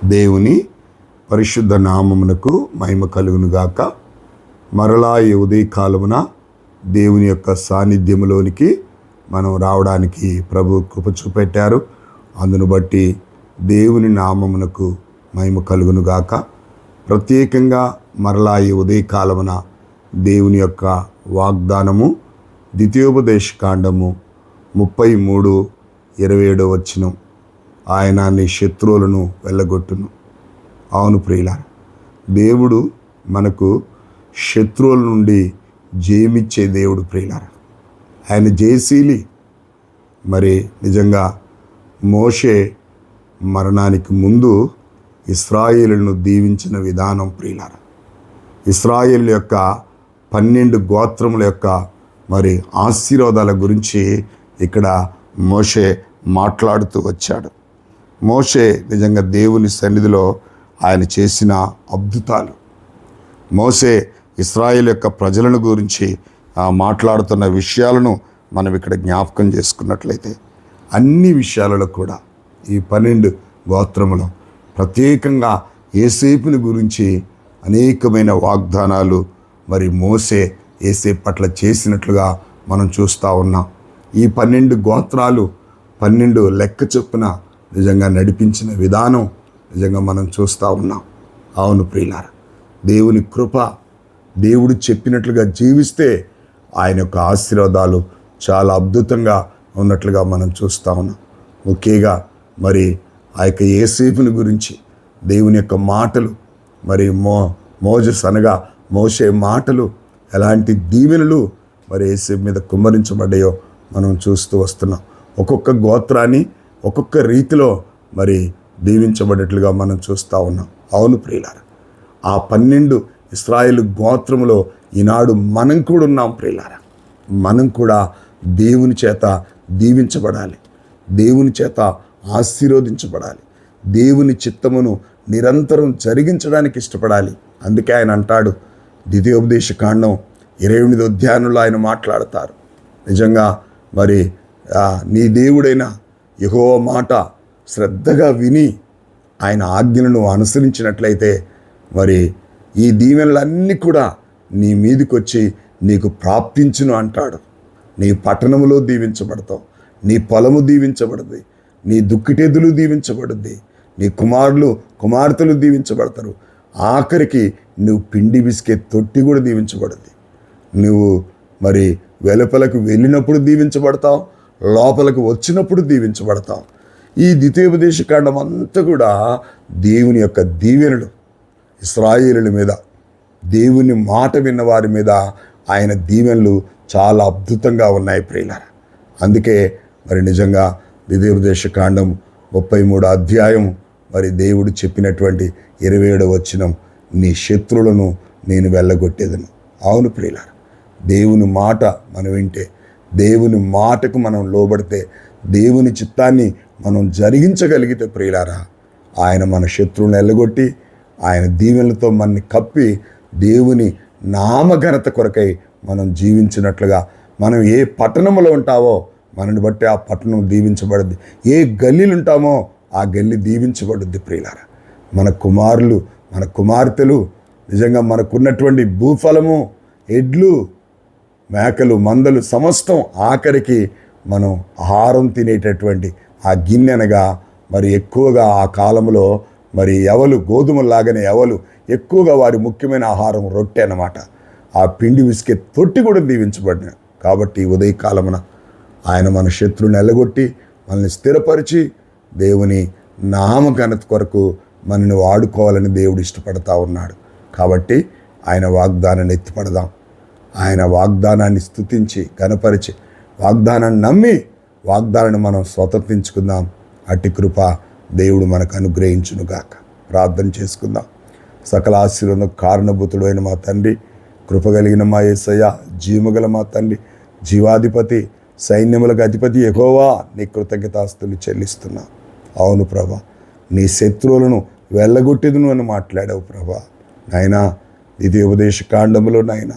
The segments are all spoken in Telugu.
దేవుని పరిశుద్ధ నామమునకు మహిమ కలుగునుగాక. మరలా ఈ ఉదయకాలమున దేవుని యొక్క సాన్నిధ్యములోనికి మనం రావడానికి ప్రభు కృప చూపెట్టారు. అందును బట్టి దేవుని నామమునకు మహిమ కలుగునుగాక. ప్రత్యేకంగా మరలా ఈ ఉదయకాలమున దేవుని యొక్క వాగ్దానము ద్వితీయోపదేశకాండము 33:27 ఆయన నీ శత్రువులను వెళ్ళగొట్టును. అవును ప్రియులారా, దేవుడు మనకు శత్రువుల నుండి జయమిచ్చే దేవుడు ప్రియులారా. ఆయన జయశీలి. మరి నిజంగా మోషే మరణానికి ముందు ఇశ్రాయేలును దీవించిన విధానం ప్రియులారా, ఇశ్రాయేలు యొక్క 12 గోత్రముల యొక్క మరి ఆశీర్వాదాల గురించి ఇక్కడ మోషే మాట్లాడుతూ వచ్చాడు. మోషే నిజంగా దేవుని సన్నిధిలో ఆయన చేసిన అద్భుతాలు, మోషే ఇశ్రాయేలు యొక్క ప్రజలను గురించి మాట్లాడుతున్న విషయాలను మనం ఇక్కడ జ్ఞాపకం చేసుకున్నట్లయితే అన్ని విషయాలలో కూడా ఈ 12 గోత్రములు ప్రత్యేకంగా యోసేపుని గురించి అనేకమైన వాగ్దానాలు మరి మోషే యోసేపు పట్ల చేసినట్లుగా మనం చూస్తూ ఉన్నాం. ఈ 12 గోత్రాలు 12 లెక్క చొప్పున నిజంగా నడిపించిన విధానం నిజంగా మనం చూస్తూ ఉన్నాం. అవును ప్రియులారా, దేవుని కృప, దేవుడు చెప్పినట్లుగా జీవిస్తే ఆయన యొక్క ఆశీర్వాదాలు చాలా అద్భుతంగా ఉన్నట్లుగా మనం చూస్తూ ఉన్నాం. ముఖ్యంగా మరి ఆ యొక్క యోసేపుని గురించి దేవుని యొక్క మాటలు, మరి మోజెస్ అనగా మోషే మాటలు ఎలాంటి దీవెనలు మరి యోసేపు మీద కుమ్మరించబడ్డాయో మనం చూస్తూ వస్తున్నాం. ఒక్కొక్క గోత్రాన్ని ఒక్కొక్క రీతిలో మరి దీవించబడేట్లుగా మనం చూస్తూ ఉన్నాం. అవును ప్రియులారా, ఆ 12 ఇశ్రాయేలు గోత్రములో ఈనాడు మనం కూడా ఉన్నాం ప్రియులారా. మనం కూడా దేవుని చేత దీవించబడాలి, దేవుని చేత ఆశీర్వదించబడాలి, దేవుని చిత్తమును నిరంతరం జరిగించడానికి ఇష్టపడాలి. అందుకే ఆయన అంటాడు, ద్వితీయోపదేశకాండం 28వ అధ్యాయంలో ఆయన మాట్లాడతారు. నిజంగా మరి నీ దేవుడైన యెహోవా మాట శ్రద్ధగా విని ఆయన ఆజ్ఞలను అనుసరించినట్లయితే మరి ఈ దీవెనలన్నీ కూడా నీ మీదకి వచ్చి నీకు ప్రాప్తించును అంటాడు. నీ పట్టణములో దీవించబడతావు, నీ పొలము దీవించబడుద్ది, నీ దుక్కిటెద్దులు దీవించబడుద్ది, నీ కుమార్తెలు దీవించబడతారు. ఆఖరికి నువ్వు పిండి విసికే తొట్టి కూడా దీవించబడుద్ది. నువ్వు మరి వెలుపలకు వెళ్ళినప్పుడు దీవించబడతావు, లోపలికి వచ్చినప్పుడు దీవించబడతావు. ఈ ద్వితీయోపదేశకాండం అంతా కూడా దేవుని యొక్క దీవెనలు ఇశ్రాయేలుల మీద, దేవుని మాట విన్న వారి మీద ఆయన దీవెనలు చాలా అద్భుతంగా ఉన్నాయి ప్రియులారా. అందుకే మరి నిజంగా ద్వితీయోపదేశకాండం 33వ అధ్యాయం మరి దేవుడు చెప్పినటువంటి 27వ నీ శత్రువులను నేను వెళ్ళగొట్టేదను. అవును ప్రియులారా, దేవుని మాట మనం వింటే, దేవుని మాటకు మనం లోబడితే, దేవుని చిత్తాన్ని మనం జరిగించగలిగితే ప్రియులారా, ఆయన మన శత్రువులను వెళ్ళగొట్టి ఆయన దీవెనలతో మనని కప్పి దేవుని నామఘనత కొరకై మనం జీవించినట్లుగా, మనం ఏ పట్టణంలో ఉంటావో మనని బట్టి ఆ పట్టణం దీవించబడుద్ది, ఏ గల్లీలు ఉంటామో ఆ గల్లీ దీవించబడుద్ది ప్రియులారా. మన కుమారులు, మన కుమార్తెలు, నిజంగా మనకున్నటువంటి భూఫలము, ఎడ్లు, మేకలు, మందలు సమస్తం, ఆఖరికి మనం ఆహారం తినేటటువంటి ఆ గిన్నె అనగా మరి ఎక్కువగా ఆ కాలంలో మరి ఎవలు, గోధుమలాగానే ఎవలు ఎక్కువగా వారి ముఖ్యమైన ఆహారం రొట్టె అన్నమాట. ఆ పిండి విసికే తొట్టి కూడా దీవించబడిన. కాబట్టి ఉదయకాలమున ఆయన మన శత్రువుని ఎల్లగొట్టి మనల్ని స్థిరపరిచి దేవుని నామఘనత కొరకు మనల్ని వాడుకోవాలని దేవుడు ఇష్టపడతా ఉన్నాడు. కాబట్టి ఆయన వాగ్దానాన్ని ఎత్తిపడదాం, ఆయన వాగ్దానాన్ని స్తుతించి ఘనపరిచి వాగ్దానాన్ని నమ్మి వాగ్దానాన్ని మనం స్వతంత్రించుకుందాం. అట్టి కృప దేవుడు మనకు అనుగ్రహించునుగాక. ప్రార్థన చేసుకుందాం. సకల ఆశీర్వాదం కారణభూతుడు అయిన మా తండ్రి, కృపగలిగిన మా యేసయ్య, జీవగల మా తండ్రి, జీవాధిపతి, సైన్యములకు అధిపతి యెహోవా, నీ కృతజ్ఞతాస్తులు చెల్లిస్తున్నా. అవును ప్రభా, నీ శత్రువులను వెళ్ళగొట్టేదును అని మాట్లాడావు ప్రభా. నాయనా, ద్వితీయోపదేశకాండములో నాయన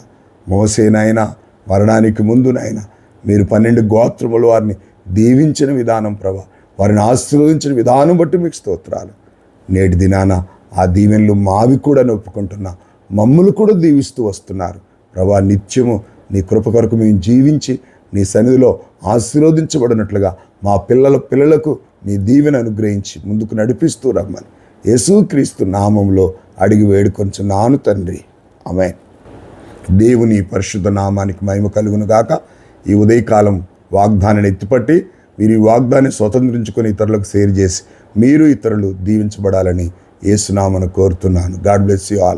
మోసే నాయన మరణానికి ముందు నాయన మీరు 12 గోత్రములు వారిని దీవించిన విధానం ప్రభా, వారిని ఆశీర్వదించిన విధానం బట్టి మీకు స్తోత్రాలు. నేటి దినాన ఆ దీవెనలు మావి కూడా ఒప్పుకుంటున్నా. మమ్మల్ని కూడా దీవిస్తూ వస్తున్నారు ప్రభా. నిత్యము నీ కృప కొరకు మేము జీవించి నీ సన్నిధిలో ఆశీర్వదించబడినట్లుగా మా పిల్లలకు నీ దీవెన అనుగ్రహించి ముందుకు నడిపిస్తూ రమ్మని యేసుక్రీస్తు నామంలో అడిగి వేడుకొంచున్నాను తండ్రి. ఆమేన్. దేవుని పరిశుద్ధ నామానికి మహిమ కలుగును గాక. ఈ ఉదయకాలం వాగ్దానాన్ని ఎత్తిపట్టి మీరు ఈ వాగ్దాన్ని స్వతంత్రించుకొని ఇతరులకు షేర్ చేసి మీరు ఇతరులు దీవించబడాలని యేసునామమున కోరుతున్నాను. God bless you all.